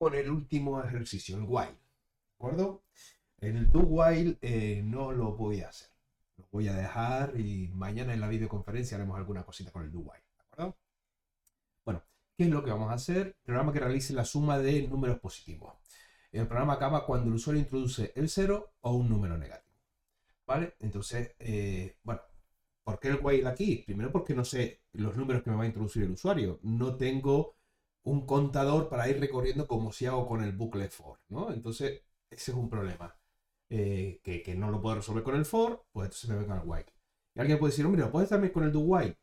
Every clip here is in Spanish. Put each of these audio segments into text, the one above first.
con el último ejercicio, el while. ¿De acuerdo? El do while no lo voy a hacer. Lo voy a dejar y mañana en la videoconferencia haremos alguna cosita con el do while. ¿De acuerdo? Bueno, ¿qué es lo que vamos a hacer? Programa que realice la suma de números positivos. El programa acaba cuando el usuario introduce el 0 o un número negativo. ¿Vale? Entonces, bueno, ¿por qué el while aquí? Primero porque no sé los números que me va a introducir el usuario. No tengo un contador para ir recorriendo como si hago con el bucle for, ¿no? Entonces, ese es un problema. Que no lo puedo resolver con el for, pues entonces me vengo al while. Y alguien puede decir, hombre, ¿lo puedes también con el do while?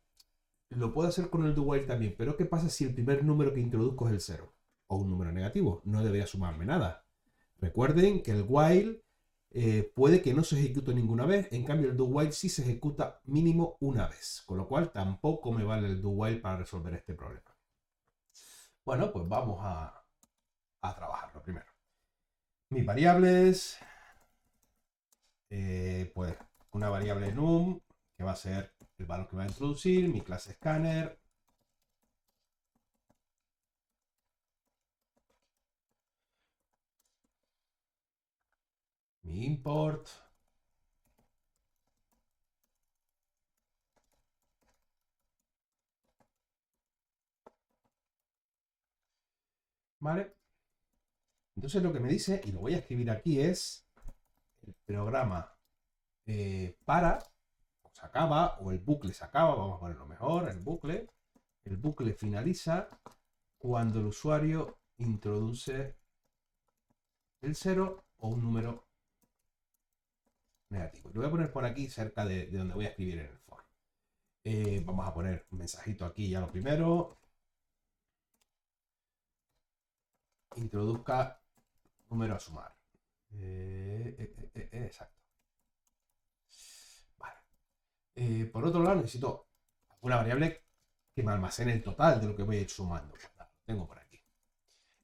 Lo puedo hacer con el do while también, pero ¿qué pasa si el primer número que introduzco es el 0? O un número negativo. No debería sumarme nada. Recuerden que el while puede que no se ejecute ninguna vez, en cambio el do while sí se ejecuta mínimo una vez, con lo cual tampoco me vale el do while para resolver este problema. Bueno, pues vamos a trabajarlo primero. Mis variables, pues una variable num, que va a ser el valor que va a introducir, mi clase scanner, mi import, ¿vale? Entonces lo que me dice, y lo voy a escribir aquí, es el programa para, o se acaba, o el bucle se acaba, vamos a ponerlo mejor, el bucle finaliza cuando el usuario introduce el 0 o un número negativo. Lo voy a poner por aquí cerca de donde voy a escribir en el for. Vamos a poner un mensajito aquí ya lo primero. Introduzca número a sumar. Exacto. Vale. Por otro lado, necesito una variable que me almacene el total de lo que voy a ir sumando. Lo tengo por aquí.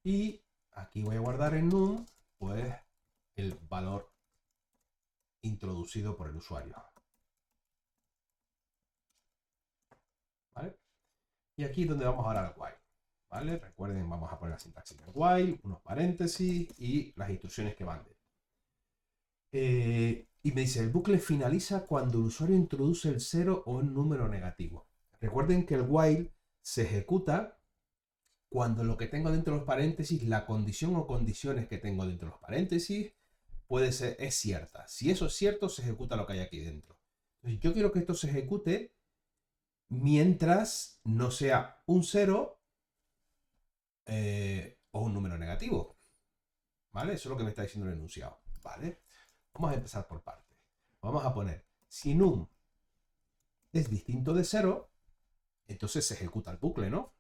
Y aquí voy a guardar en num, pues, el valor introducido por el usuario. ¿Vale? Y aquí es donde vamos ahora al while. ¿Vale? Recuerden, vamos a poner la sintaxis del while, unos paréntesis y las instrucciones que van de. Y me dice, el bucle finaliza cuando el usuario introduce el 0 o un número negativo. Recuerden que el while se ejecuta cuando lo que tengo dentro de los paréntesis, la condición o condiciones que tengo dentro de los paréntesis, es cierta. Si eso es cierto, se ejecuta lo que hay aquí dentro. Entonces, yo quiero que esto se ejecute mientras no sea un 0 o un número negativo. ¿Vale? Eso es lo que me está diciendo el enunciado. ¿Vale? Vamos a empezar por partes. Vamos a poner, si num es distinto de 0, entonces se ejecuta el bucle, ¿no?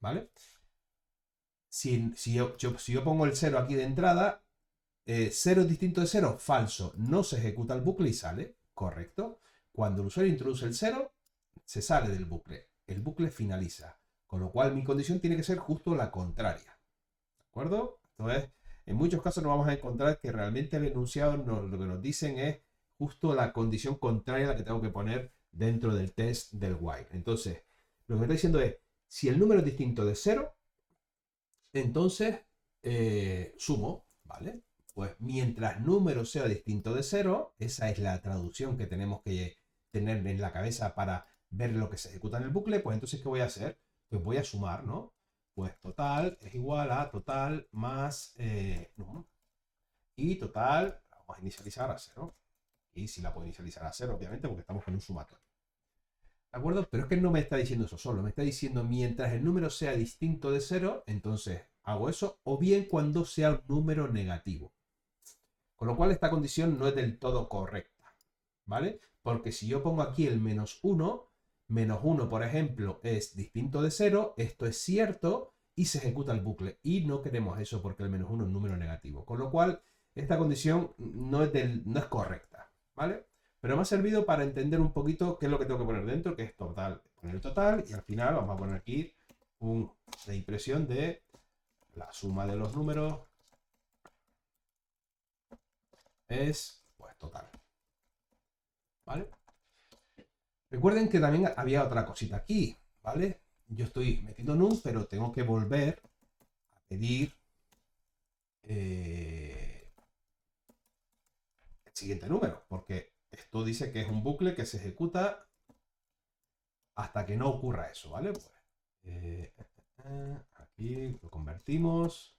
¿Vale? Si yo pongo el 0 aquí de entrada, 0 es distinto de 0, falso. No se ejecuta el bucle y sale, correcto. Cuando el usuario introduce el 0, se sale del bucle. El bucle finaliza. Con lo cual mi condición tiene que ser justo la contraria. ¿De acuerdo? Entonces, en muchos casos nos vamos a encontrar que realmente el enunciado lo que nos dicen es justo la condición contraria a la que tengo que poner dentro del test del while. Entonces, lo que me está diciendo es, si el número es distinto de 0, entonces sumo, ¿vale? Pues mientras número sea distinto de 0, esa es la traducción que tenemos que tener en la cabeza para ver lo que se ejecuta en el bucle, pues entonces, ¿qué voy a hacer? Pues voy a sumar, ¿no? Pues total es igual a total más num. Y total, la vamos a inicializar a 0. Y si la puedo inicializar a 0, obviamente, porque estamos con un sumatorio. ¿De acuerdo? Pero es que no me está diciendo eso solo, me está diciendo mientras el número sea distinto de 0, entonces hago eso, o bien cuando sea un número negativo. Con lo cual esta condición no es del todo correcta, ¿vale? Porque si yo pongo aquí el menos 1 por ejemplo, es distinto de 0, esto es cierto y se ejecuta el bucle. Y no queremos eso porque el menos 1 es un número negativo. Con lo cual esta condición no es correcta, ¿vale? Pero me ha servido para entender un poquito qué es lo que tengo que poner dentro, que es total. Poner el total y al final vamos a poner aquí la impresión de la suma de los números es pues total. ¿Vale? Recuerden que también había otra cosita aquí, ¿vale? Yo estoy metiendo num, pero tengo que volver pedir el siguiente número, porque esto dice que es un bucle que se ejecuta hasta que no ocurra eso, ¿vale? Pues, aquí lo convertimos.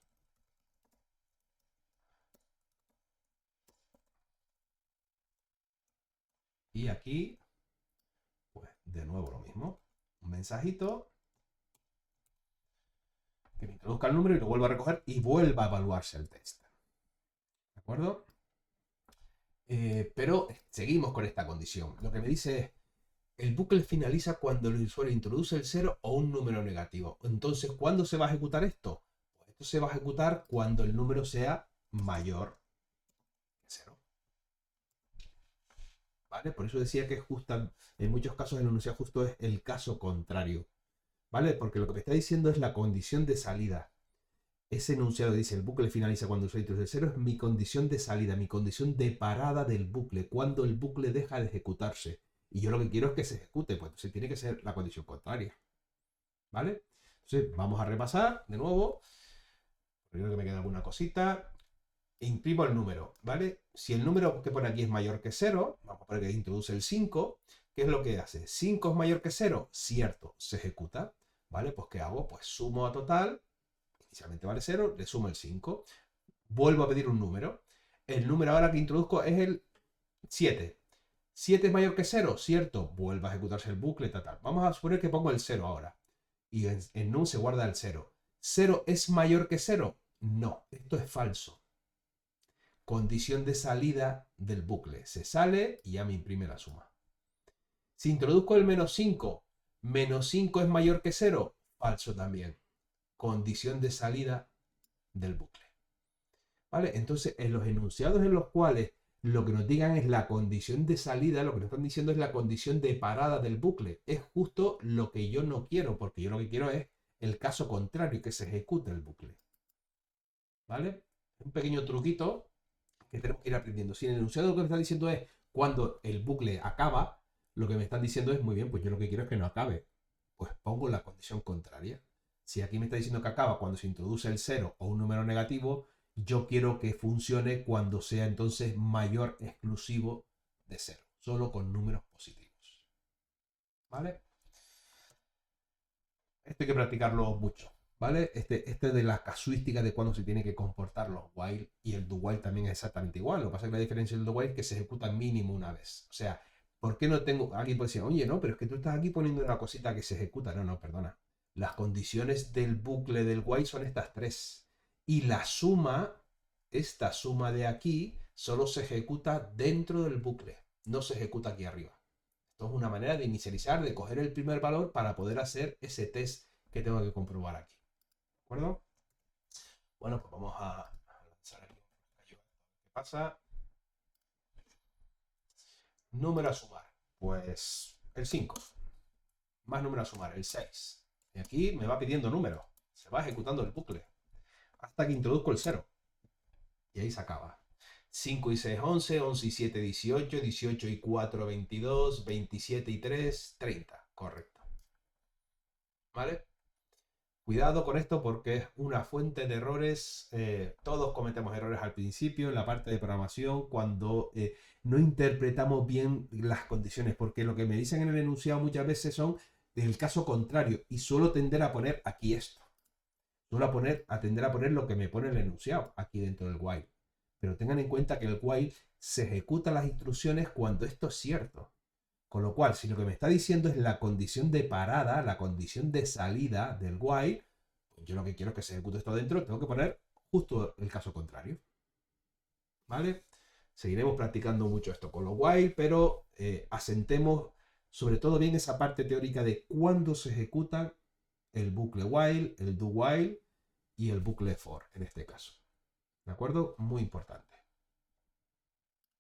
Y aquí, pues de nuevo lo mismo. Un mensajito que me introduzca el número y lo vuelva a recoger y vuelva a evaluarse el test. ¿De acuerdo? Pero seguimos con esta condición. Lo que me dice es, el bucle finaliza cuando el usuario introduce el 0 o un número negativo. Entonces, ¿cuándo se va a ejecutar esto? Pues esto se va a ejecutar cuando el número sea mayor que 0. ¿Vale? Por eso decía que justo, en muchos casos el enunciado justo es el caso contrario. ¿Vale? Porque lo que me está diciendo es la condición de salida. Ese enunciado que dice el bucle finaliza cuando el usuario introduce el 0 es mi condición de salida, mi condición de parada del bucle, cuando el bucle deja de ejecutarse. Y yo lo que quiero es que se ejecute, pues entonces tiene que ser la condición contraria. ¿Vale? Entonces vamos a repasar de nuevo. Primero que me queda alguna cosita. Imprimo el número, ¿vale? Si el número que pone aquí es mayor que 0, vamos a poner que introduce el 5, ¿qué es lo que hace? ¿5 es mayor que 0? Cierto, se ejecuta, ¿vale? Pues ¿qué hago? Pues sumo a total, inicialmente vale 0, le sumo el 5, vuelvo a pedir un número. El número ahora que introduzco es el 7. ¿7 es mayor que 0? Cierto, vuelve a ejecutarse el bucle, tal. Vamos a suponer que pongo el 0 ahora. Y en num se guarda el 0. ¿0 es mayor que 0? No, esto es falso. Condición de salida del bucle. Se sale y ya me imprime la suma. Si introduzco el menos 5 es mayor que 0, falso también. Condición de salida del bucle. ¿Vale? Entonces, en los enunciados en los cuales lo que nos digan es la condición de salida, lo que nos están diciendo es la condición de parada del bucle. Es justo lo que yo no quiero, porque yo lo que quiero es el caso contrario, que se ejecute el bucle. ¿Vale? Un pequeño truquito que tenemos que ir aprendiendo. Si en el enunciado lo que me está diciendo es cuando el bucle acaba, lo que me están diciendo es, muy bien, pues yo lo que quiero es que no acabe. Pues pongo la condición contraria. Si aquí me está diciendo que acaba cuando se introduce el 0 o un número negativo, yo quiero que funcione cuando sea entonces mayor exclusivo de 0, solo con números positivos. ¿Vale? Esto hay que practicarlo mucho. ¿Vale? Este de la casuística de cuándo se tiene que comportar los while, y el do while también es exactamente igual. Lo que pasa es que la diferencia del do while es que se ejecuta mínimo una vez. O sea, ¿por qué no tengo? Alguien puede decir, oye, no, pero es que tú estás aquí poniendo una cosita que se ejecuta. No, no, perdona. Las condiciones del bucle del while son estas tres. Y la suma, esta suma de aquí, solo se ejecuta dentro del bucle. No se ejecuta aquí arriba. Esto es una manera de inicializar, de coger el primer valor para poder hacer ese test que tengo que comprobar aquí. ¿De acuerdo? Bueno, pues vamos a lanzar aquí ¿Qué pasa? Número a sumar. Pues el 5. Más número a sumar, el 6. Y aquí me va pidiendo números. Se va ejecutando el bucle. Hasta que introduzco el 0. Y ahí se acaba. 5 y 6, 11. 11 y 7, 18. 18 y 4, 22. 27 y 3, 30. Correcto. ¿Vale? Cuidado con esto porque es una fuente de errores. Todos cometemos errores al principio en la parte de programación cuando no interpretamos bien las condiciones, porque lo que me dicen en el enunciado muchas veces son del caso contrario y suelo tender a poner aquí esto. Suelo tender a poner lo que me pone el enunciado aquí dentro del while. Pero tengan en cuenta que el while se ejecuta las instrucciones cuando esto es cierto. Con lo cual, si lo que me está diciendo es la condición de parada, la condición de salida del while, pues yo lo que quiero es que se ejecute esto dentro, tengo que poner justo el caso contrario. ¿Vale? Seguiremos practicando mucho esto con los while, pero asentemos sobre todo bien esa parte teórica de cuándo se ejecutan el bucle while, el do while y el bucle for, en este caso. ¿De acuerdo? Muy importante.